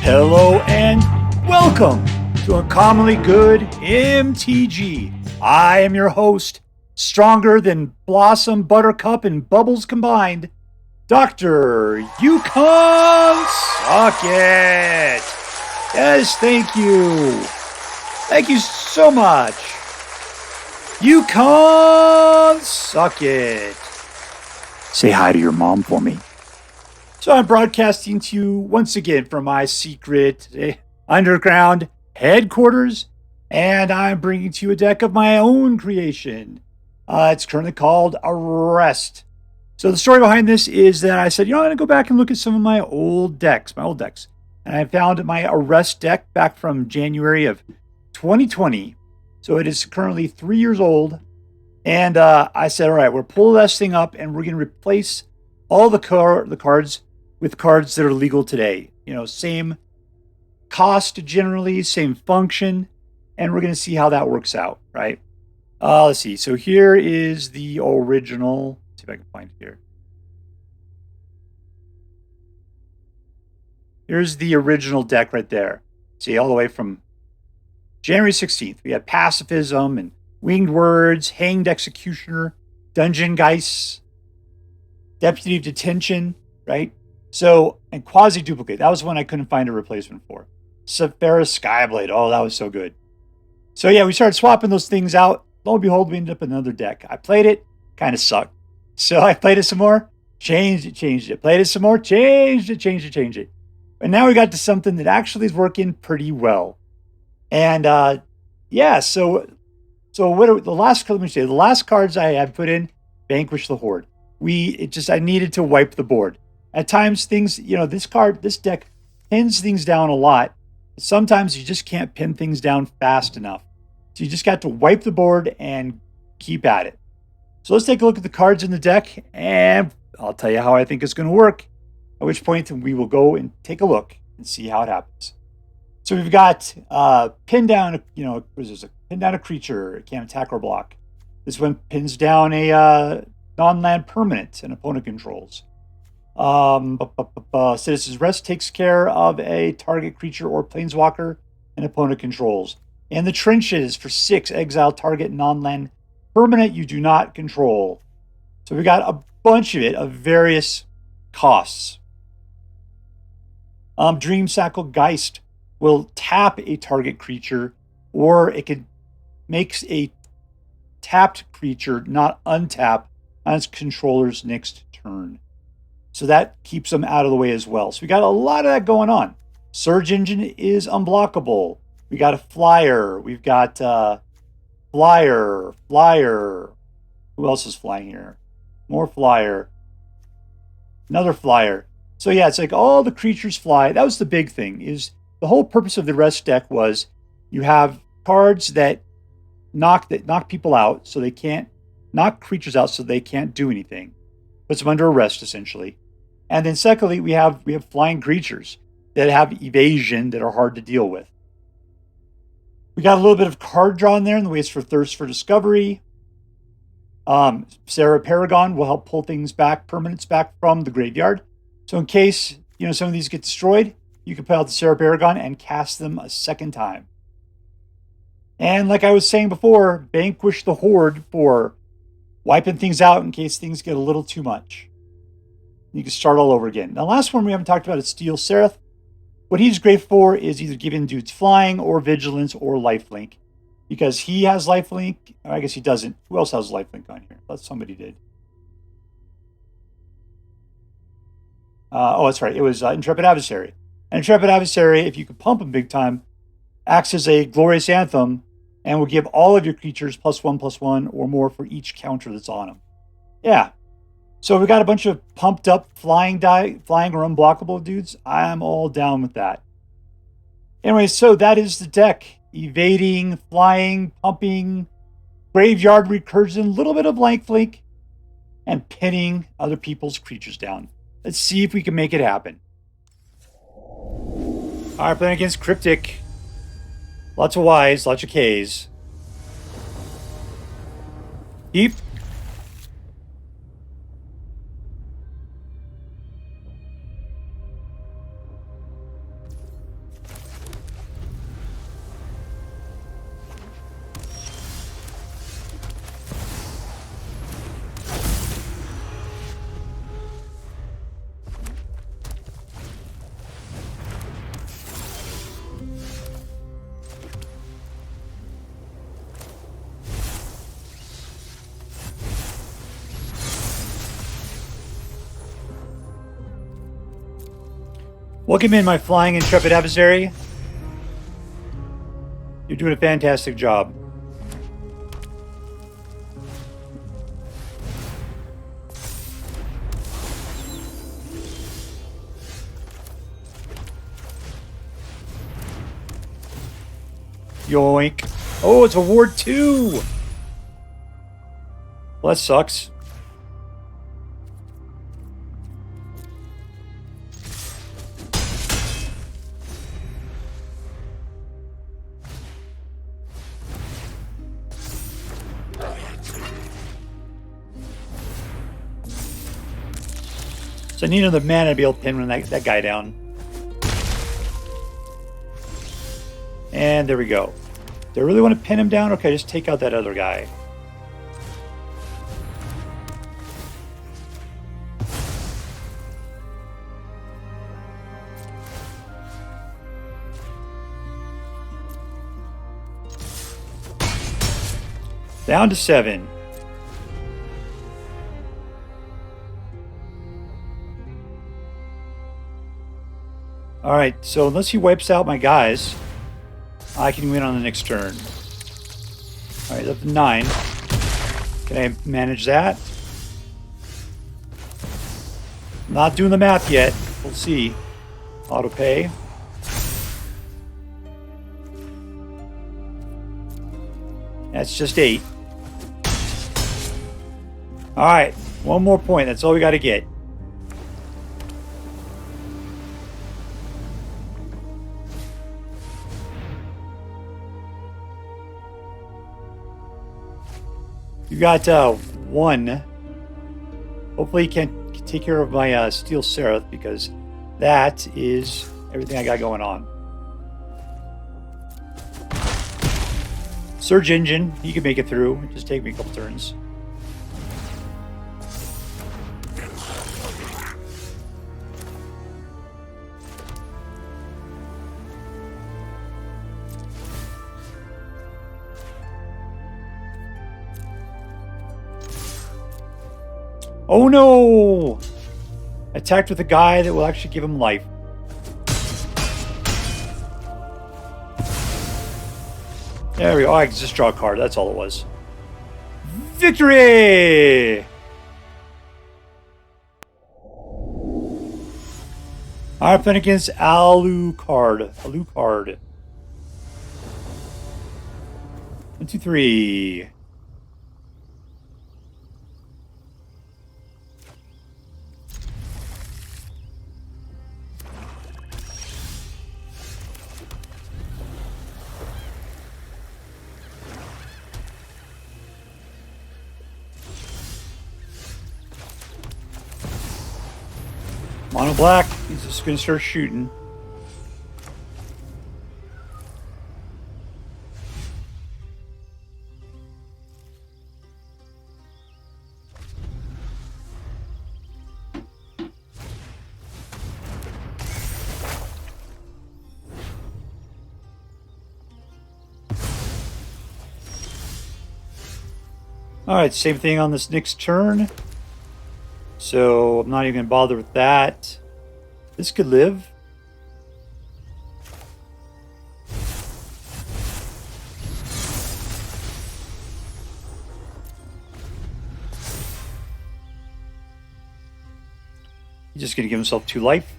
Hello and welcome to Uncommonly Good MTG. I am your host, stronger than Blossom, Buttercup, and Bubbles combined, Dr. Yukon SuckIt. Yes, thank you. Thank you so much. Yukon SuckIt. Say hi to your mom for me. So I'm broadcasting to you once again from my secret underground headquarters, and I'm bringing to you a deck of my own creation. It's currently called Arrest. So the story behind this is that I said, I'm going to go back and look at some of my old decks. And I found my Arrest deck back from January of 2020. So it is currently 3 years old. And I said, all right, we're pulling this thing up, and we're going to replace all the cards with cards that are legal today. Same cost generally, same function, and we're going to see how that works out, right? Let's see. So here is the original. Let's see if I can find it here. Here's the original deck right there. See, all the way from January 16th. We had Pacifism and Winged Words, Hanged Executioner, Dungeon Geist, Deputy of Detention, right? So, and Quasi-Duplicate. That was one I couldn't find a replacement for. Sephara Skyblade. Oh, that was so good. So yeah, we started swapping those things out. Lo and behold, we ended up with another deck. I played it, kind of sucked. So I played it some more, changed it. Played it some more, changed it. And now we got to something that actually is working pretty well. And so what the last cards I had put in, Vanquish the Horde. I needed to wipe the board. At times things, this deck pins things down a lot. Sometimes you just can't pin things down fast enough. So you just got to wipe the board and keep at it. So let's take a look at the cards in the deck, and I'll tell you how I think it's going to work. At which point we will go and take a look and see how it happens. So we've got pin down a creature. It can't attack or block. This one pins down a non-land permanent an opponent controls. Citizen's Rest takes care of a target creature or planeswalker an opponent controls. And the Trenches for 6, exile target non-land permanent you do not control. So we got a bunch of it of various costs. Dreamshackle Geist will tap a target creature, or it could makes a tapped creature not untap on its controller's next turn. So that keeps them out of the way as well. So we got a lot of that going on. Surge Engine is unblockable. We got a flyer. We've got flyer. Who else is flying here? More flyer. Another flyer. So yeah, it's like all the creatures fly. That was the big thing. Is the whole purpose of the Rest deck was you have cards that knock people out, so they can't knock creatures out, so they can't do anything. Puts them under arrest essentially. And then secondly, we have flying creatures that have evasion that are hard to deal with. We got a little bit of card draw in there in the ways for Thirst for Discovery. Serra Paragon will help pull permanents back from the graveyard. So in case some of these get destroyed, you can put out the Serra Paragon and cast them a second time. And like I was saying before, Vanquish the Horde for wiping things out in case things get a little too much. You can start all over again. Now, last one we haven't talked about is Steel Seraph. What he's great for is either giving dudes flying or vigilance or lifelink. Because he has lifelink. I guess he doesn't. Who else has lifelink on here? I thought somebody did. That's right. It was Intrepid Adversary. And Intrepid Adversary, if you can pump him big time, acts as a glorious anthem and will give all of your creatures +1/+1 or more for each counter that's on them. Yeah. So we got a bunch of pumped up flying or unblockable dudes. I'm all down with that. Anyway, so that is the deck. Evading, flying, pumping, graveyard recursion, a little bit of lifelink, and pinning other people's creatures down. Let's see if we can make it happen. All right, playing against Kryptyk. Lots of Ys, lots of Ks. Deep. Welcome in, my flying Intrepid Adversary. You're doing a fantastic job. Yoink. Oh, it's a Ward 2. Well, that sucks. So I need another mana to be able to pin that guy down. And there we go. Do I really want to pin him down? Okay, just take out that other guy. Down to 7. All right, so unless he wipes out my guys, I can win on the next turn. All right, up to 9. Can I manage that? Not doing the math yet. We'll see. Auto pay. That's just 8. All right, one more point. That's all we got to get. You got 1. Hopefully you can take care of my Steel Seraph, because that is everything I got going on. Surge Engine, you can make it through. Just take me a couple turns. Oh no! Attacked with a guy that will actually give him life. There we go. Oh, I can just draw a card. That's all it was. Victory! I'm playing against Alucard. Alucard. 1, 2, 3. Mono black, he's just going to start shooting. Alright, same thing on this next turn. So I'm not even going to bother with that. This could live. He's just going to give himself 2 life.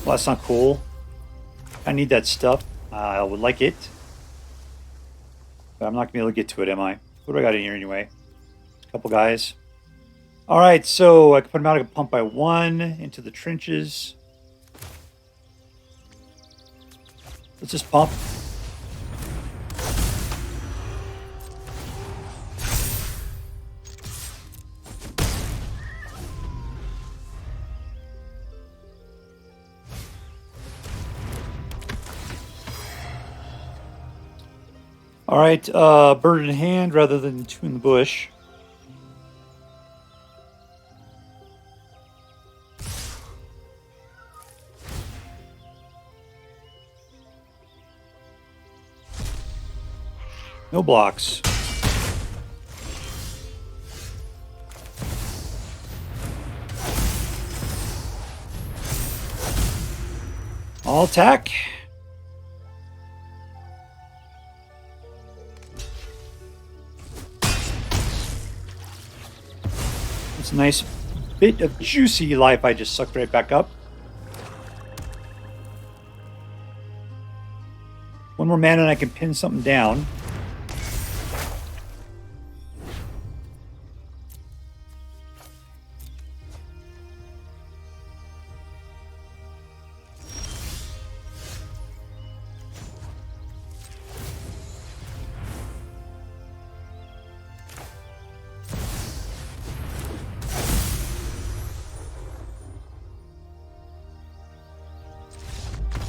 Well, that's not cool. I need that stuff. I would like it. But I'm not going to be able to get to it, am I? What do I got in here anyway? A couple guys. Alright, so I can put them out. I can pump by 1 into the trenches. Let's just pump. All right, bird in hand rather than two in the bush. No blocks. All attack. It's a nice bit of juicy life I just sucked right back up. One more mana and I can pin something down.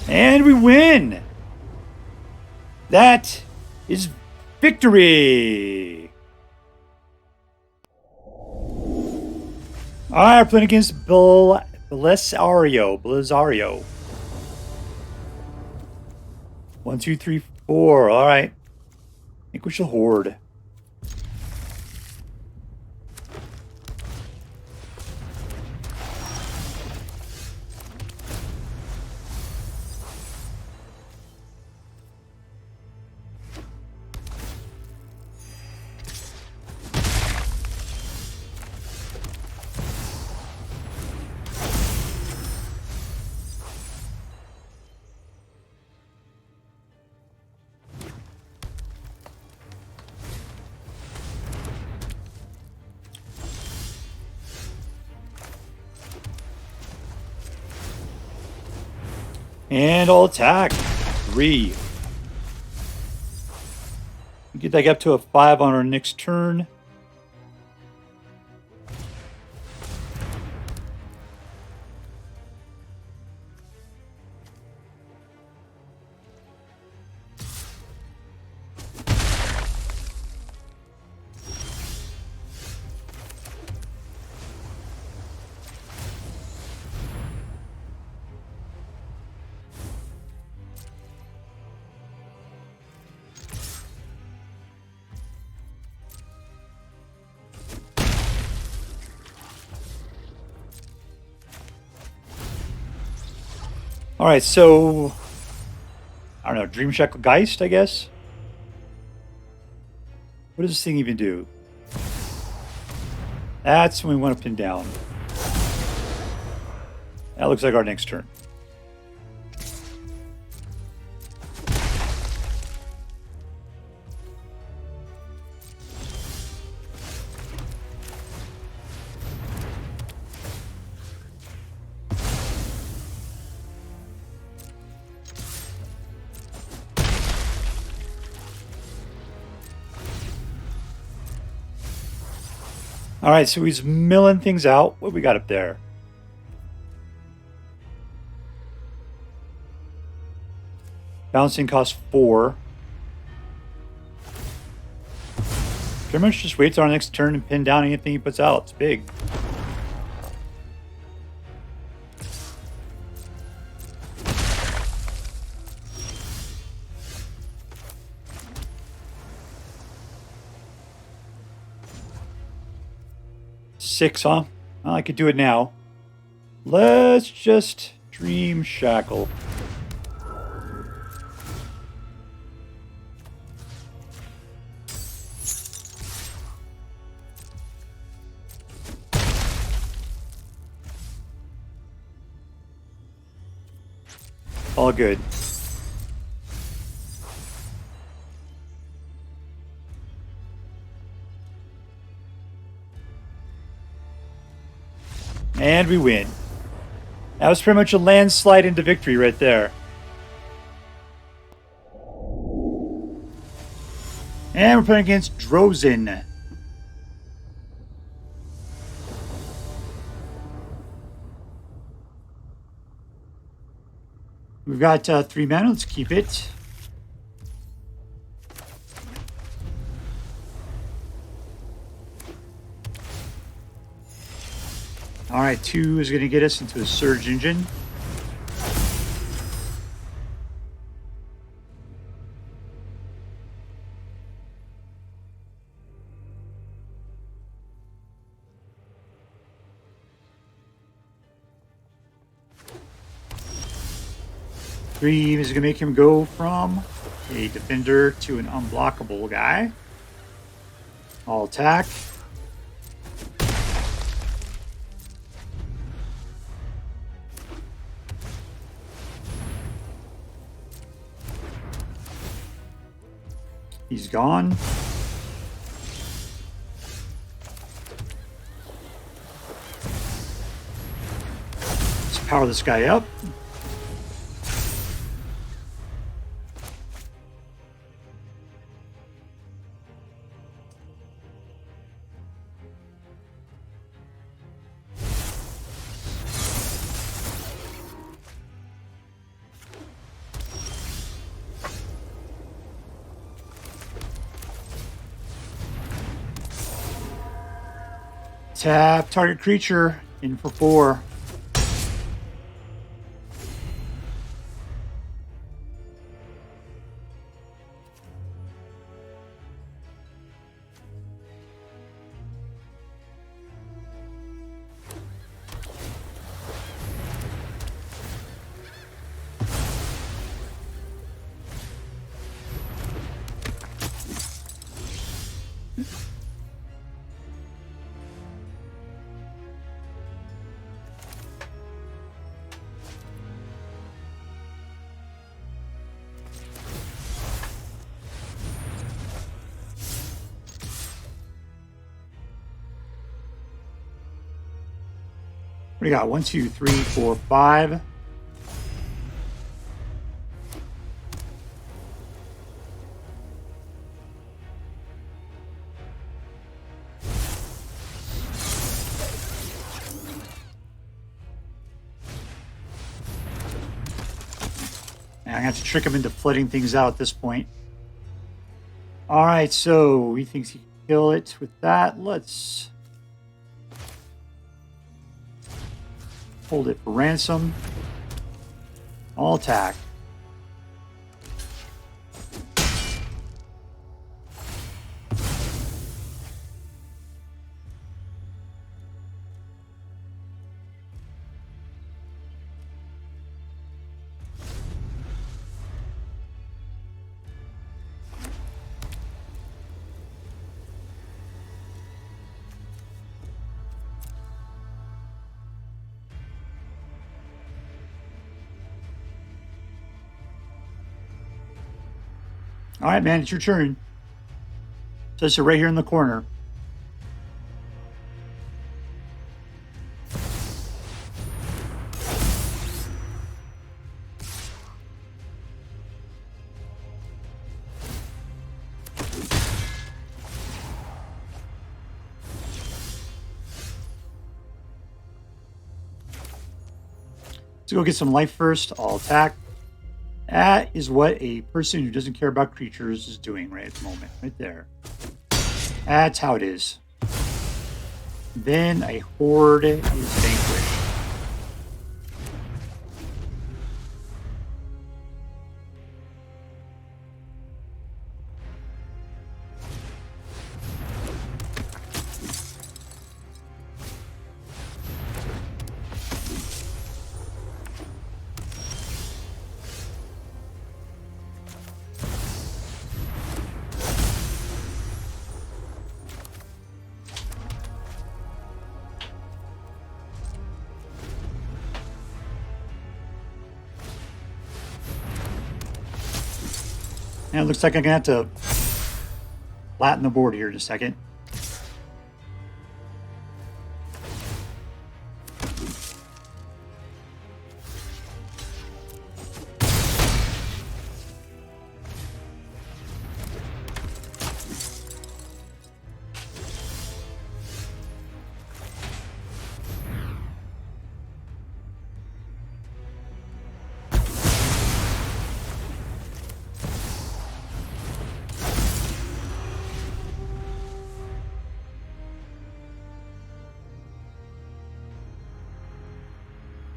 And we win! That is victory! Alright, we're playing against Belisario. 1, 2, 3, 4. Alright. Vanquish the Horde. And I'll attack. 3. Get that up to a 5 on our next turn. All right, so I don't know, Dreamshackle Geist, I guess. What does this thing even do? That's when we want to pin down. That looks like our next turn. All right, so he's milling things out. What we got up there? Bouncing costs 4. Pretty much just waits our next turn and pin down anything he puts out. It's big. Six, huh? Well, I could do it now. Let's just Dreamshackle. All good. And we win. That was pretty much a landslide into victory right there. And we're playing against Drozen. We've got 3 mana. Let's keep it. right, 2 is going to get us into a Surge Engine. Three is going to make him go from a defender to an unblockable guy. All attack. He's gone. Let's power this guy up. Tap target creature in for 4. We got 1, 2, 3, 4, 5. And I have to trick him into flooding things out at this point. All right, so he thinks he can kill it with that. Let's hold it for Ransom. All attack. All right, man, it's your turn. So it's right here in the corner. Let's go get some life first. All attack. That is what a person who doesn't care about creatures is doing right at the moment. Right there. That's how it is. Then a horde is vanquished. And it looks like I'm going to have to flatten the board here in a second.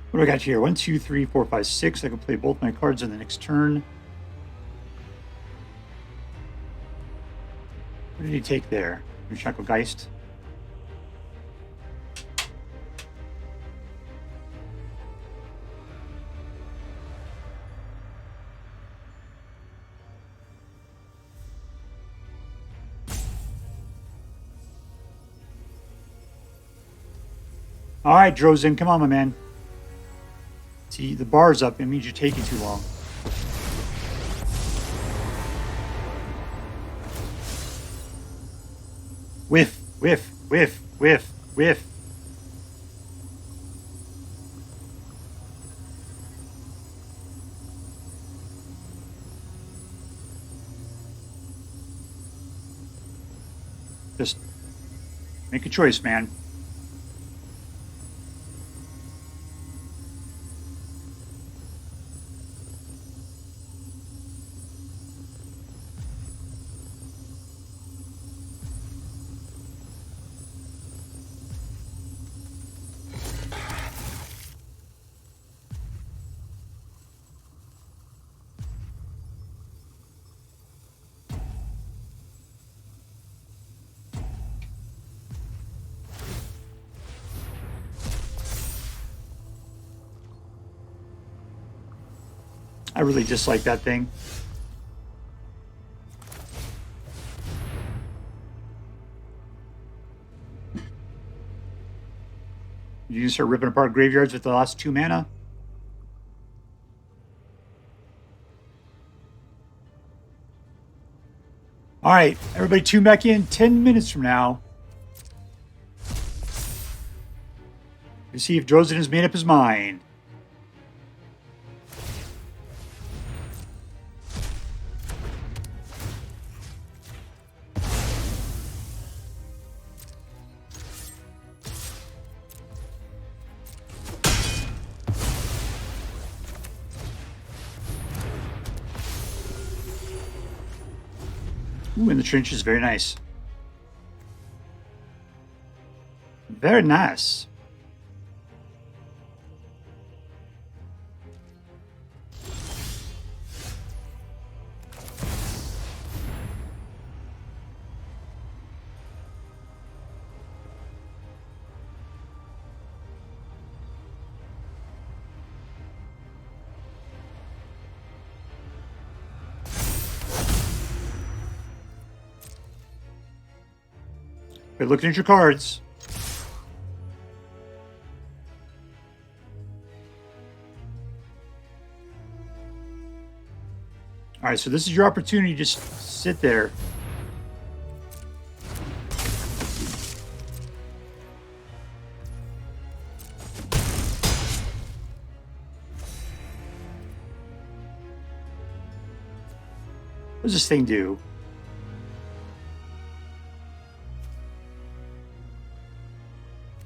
What do I got here? 1, 2, 3, 4, 5, 6. I can play both my cards on the next turn. What did he take there? Dreamshackle Geist. All right, Drozen, come on, my man. See, the bar's up. It means you're taking too long. Whiff, whiff, whiff, whiff, whiff. Just make a choice, man. I really dislike that thing. You can start ripping apart graveyards with the last 2 mana. All right, everybody tune back in 10 minutes from now. To see if Drozen has made up his mind. Ooh, in the trenches, very nice. Very nice. But looking at your cards. All right, so this is your opportunity to just sit there. What does this thing do?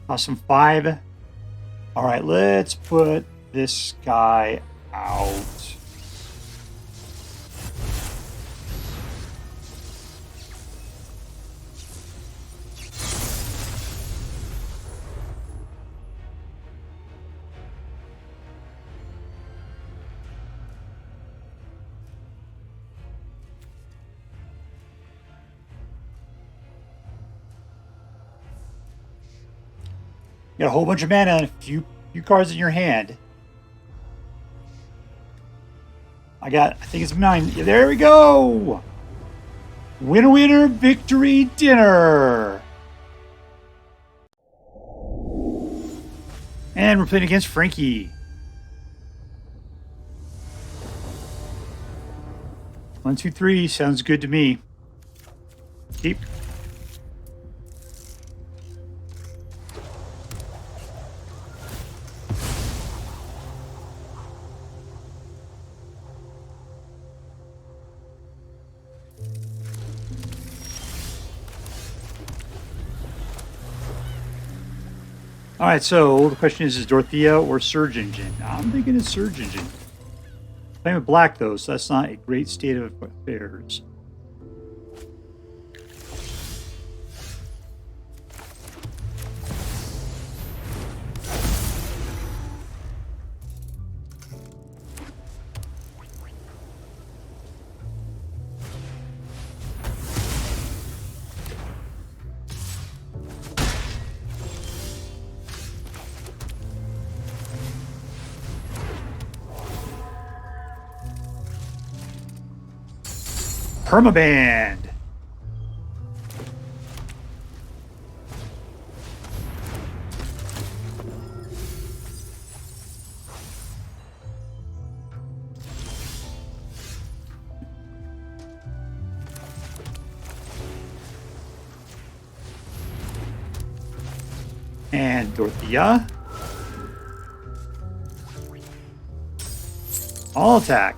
Awesome 5. All right, let's put this guy out. You got a whole bunch of mana and a few cards in your hand. I think it's 9. There we go! Winner, victory, dinner! And we're playing against Franki. 1, 2, 3, sounds good to me. Keep. All right, so the question is Dorothea or Surge Engine? I'm thinking it's Surge Engine. Playing with black, though, so that's not a great state of affairs. Permaband. And Dorothea. All attack.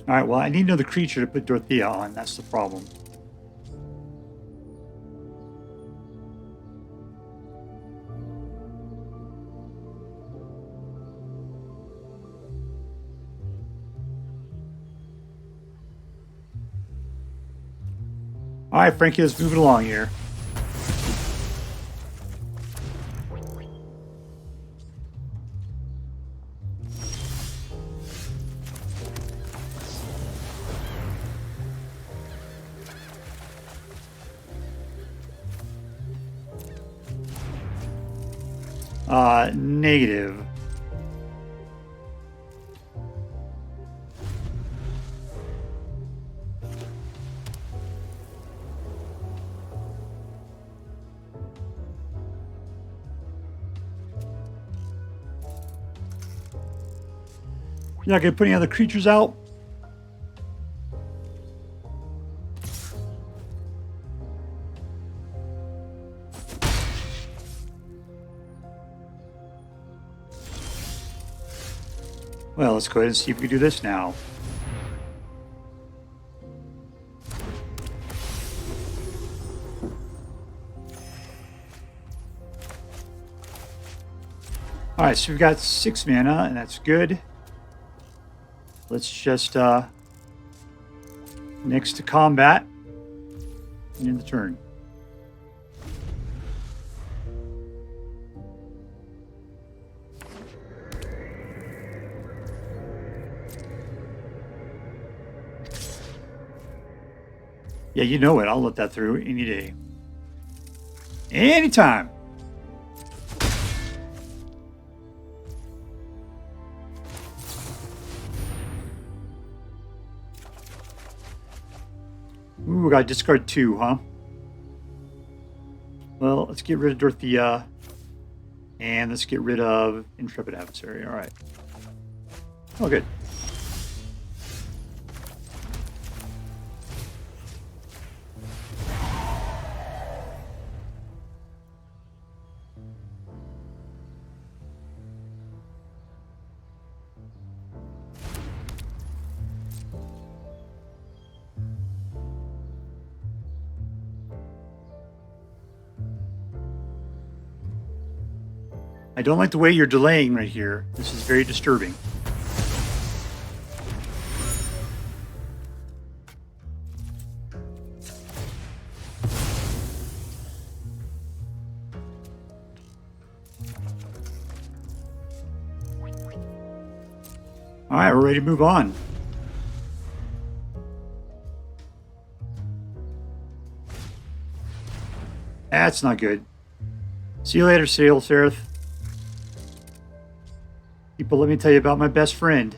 All right, well, I need another creature to put Dorothea on. That's the problem. All right, Frankie, let's move it along here. Negative. You're not going to put any other creatures out? Well, let's go ahead and see if we can do this now. Alright, so we've got 6 mana, and that's good. Let's just, next to combat, and end the turn. Yeah, you know it. I'll let that through any day. Anytime. Ooh, we got to discard 2, huh? Well, let's get rid of Dorothea. And let's get rid of Intrepid Adversary. All right. Oh, good. I don't like the way you're delaying right here. This is very disturbing. All right, we're ready to move on. That's not good. See you later, Steel Seraph. People, let me tell you about my best friend.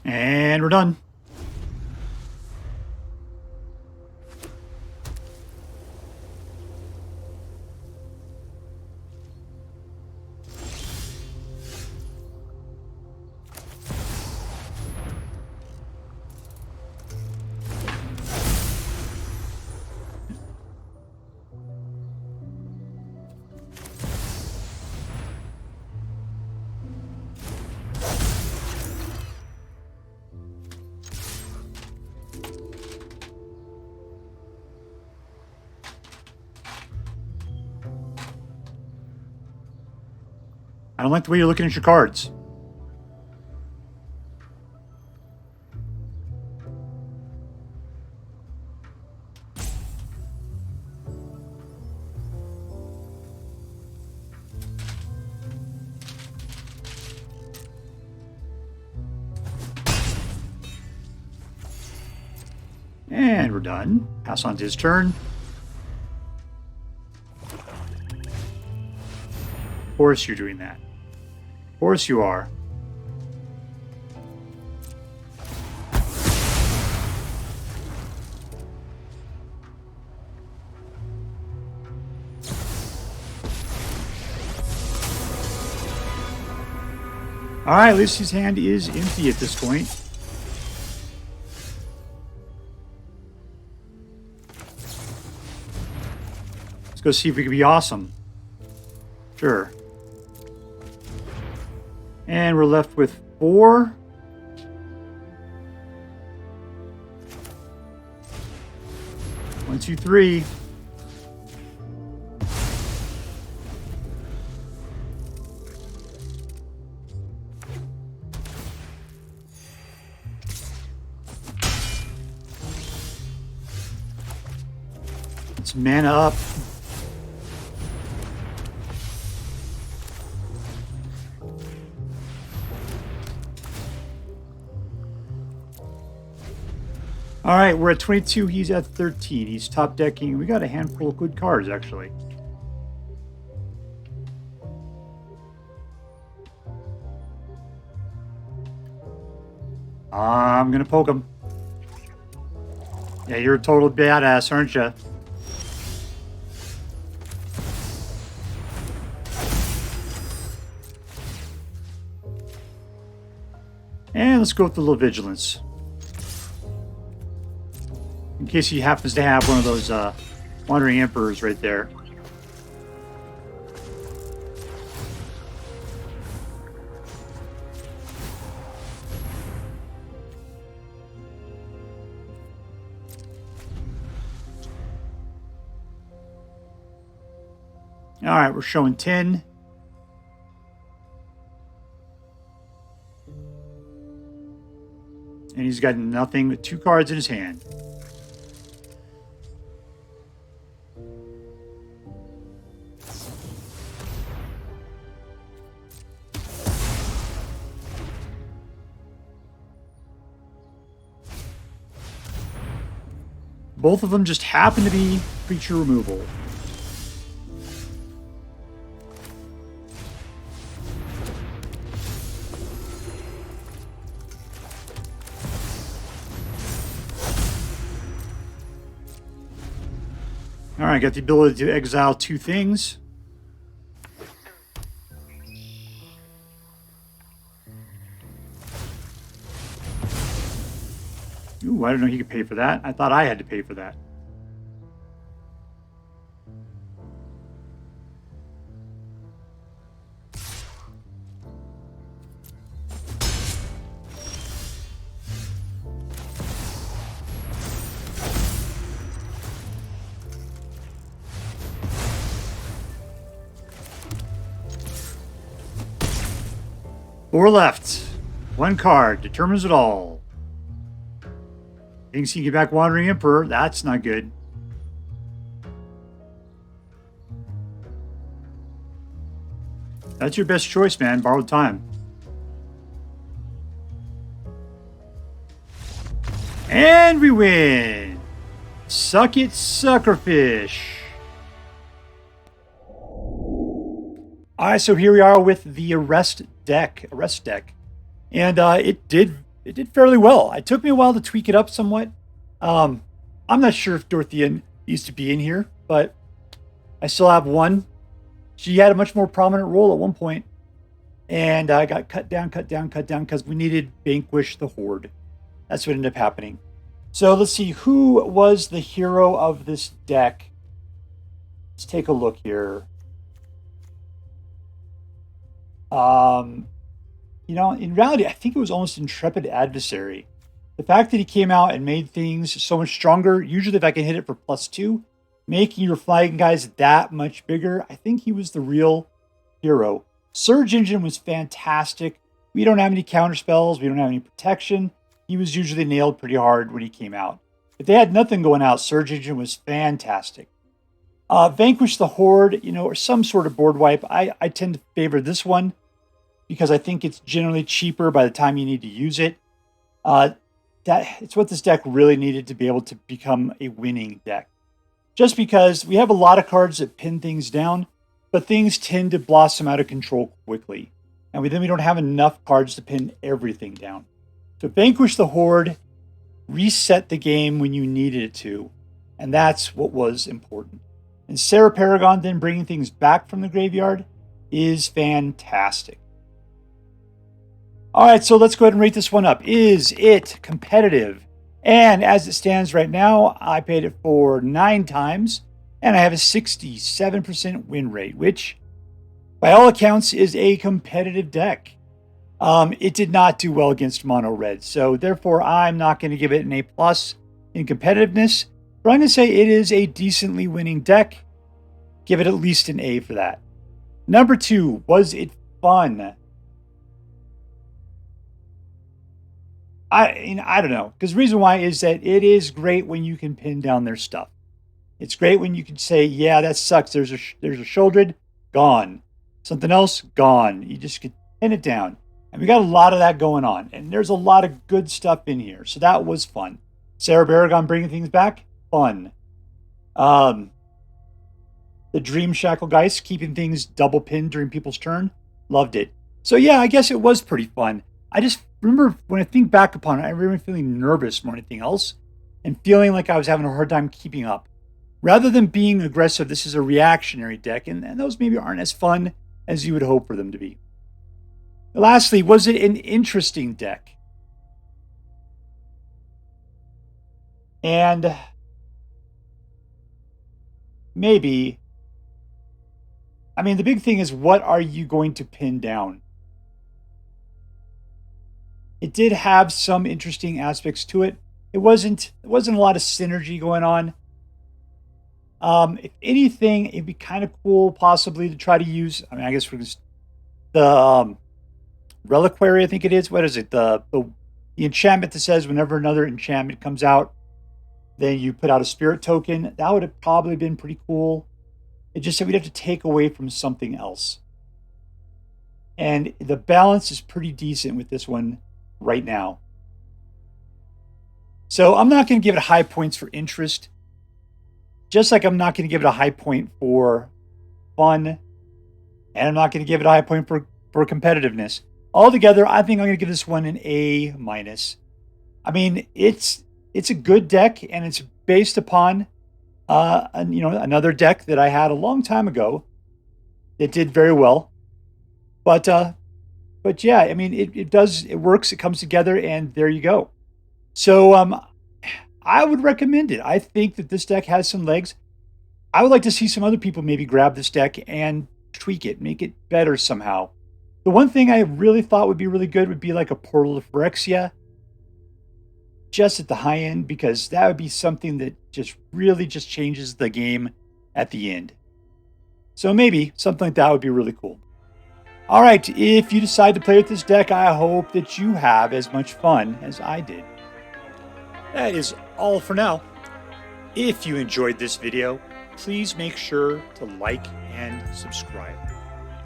And we're done. I don't like the way you're looking at your cards. And we're done. Pass on to his turn. Of course you're doing that. Of course you are. Alright, at least his hand is empty at this point. Let's go see if we can be awesome. Sure. And we're left with 4. One, two, three. It's mana up. All right, we're at 22. He's at 13. He's top decking. We got a handful of good cards, actually. I'm going to poke him. Yeah, you're a total badass, aren't you? And let's go with a little vigilance. In case he happens to have one of those Wandering Emperors right there. All right, we're showing 10. And he's got nothing but 2 cards in his hand. Both of them just happen to be creature removal. All right, got the ability to exile 2 things. Ooh, I didn't know he could pay for that. I thought I had to pay for that. Four left. 1 card determines it all. Thinks he can get back Wandering Emperor. That's not good. That's your best choice, man. Borrowed time. And we win. Suck it, suckerfish. All right, so here we are with the arrest deck. And it did fairly well. It took me a while to tweak it up somewhat. I'm not sure if Dorothea needs to be in here, but I still have one. She had a much more prominent role at one point, and I got cut down because we needed Vanquish the Horde. That's what ended up happening. So let's see, who was the hero of this deck? Let's take a look here. You know, in reality, I think it was almost Intrepid Adversary. The fact that he came out and made things so much stronger, usually if I can hit it for +2, making your flying guys that much bigger, I think he was the real hero. Surge Engine was fantastic. We don't have any counter spells. We don't have any protection. He was usually nailed pretty hard when he came out. If they had nothing going out, Surge Engine was fantastic. Vanquish the Horde, or some sort of board wipe. I tend to favor this one because I think it's generally cheaper by the time you need to use it. It's what this deck really needed to be able to become a winning deck. Just because we have a lot of cards that pin things down, but things tend to blossom out of control quickly. And then we don't have enough cards to pin everything down. So Vanquish the Horde reset the game when you needed it to. And that's what was important. And Serra Paragon then bringing things back from the graveyard is fantastic. All right, so let's go ahead and rate this one up. Is it competitive? And as it stands right now, I paid it for 9 times, and I have a 67% win rate, which, by all accounts, is a competitive deck. It did not do well against mono red, so therefore I'm not going to give it an A+ in competitiveness, but I'm going to say it is a decently winning deck. Give it at least an A for that. Number 2, was it fun? I don't know, because the reason why is that it is great when you can pin down their stuff. It's great when you can say, yeah, that sucks. There's a Sholdred, gone. Something else, gone. You just can pin it down. And we got a lot of that going on. And there's a lot of good stuff in here. So that was fun. Serra Paragon bringing things back, fun. The Dreamshackle Geist keeping things double pinned during people's turn, loved it. So yeah, I guess it was pretty fun. I just remember when I think back upon it, I remember feeling nervous more than anything else and feeling like I was having a hard time keeping up. Rather than being aggressive, this is a reactionary deck, and those maybe aren't as fun as you would hope for them to be. Lastly, was it an interesting deck? And maybe. I mean, the big thing is, what are you going to pin down? It did have some interesting aspects to it. It wasn't a lot of synergy going on. If anything, it'd be kind of cool possibly to try to use, I mean, I guess for the Reliquary, I think it is. What is it? The enchantment that says whenever another enchantment comes out, then you put out a spirit token. That would have probably been pretty cool. It just said we'd have to take away from something else. And the balance is pretty decent with this one right now. So I'm not going to give it high points for interest. Just like I'm not going to give it a high point for fun. And I'm not going to give it a high point for competitiveness. Altogether, I think I'm going to give this one an A-. I mean, it's a good deck, and it's based upon another deck that I had a long time ago that did very well. But yeah, I mean, it works, it comes together, and there you go. So I would recommend it. I think that this deck has some legs. I would like to see some other people maybe grab this deck and tweak it, make it better somehow. The one thing I really thought would be really good would be like a Portal of Phyrexia, just at the high end, because that would be something that just really just changes the game at the end. So maybe something like that would be really cool. All right, if you decide to play with this deck, I hope that you have as much fun as I did. That is all for now. If you enjoyed this video, please make sure to like and subscribe.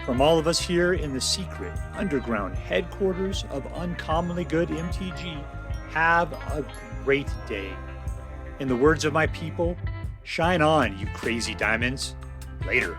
From all of us here in the secret underground headquarters of Uncommonly Good MTG, have a great day. In the words of my people, shine on, you crazy diamonds. Later.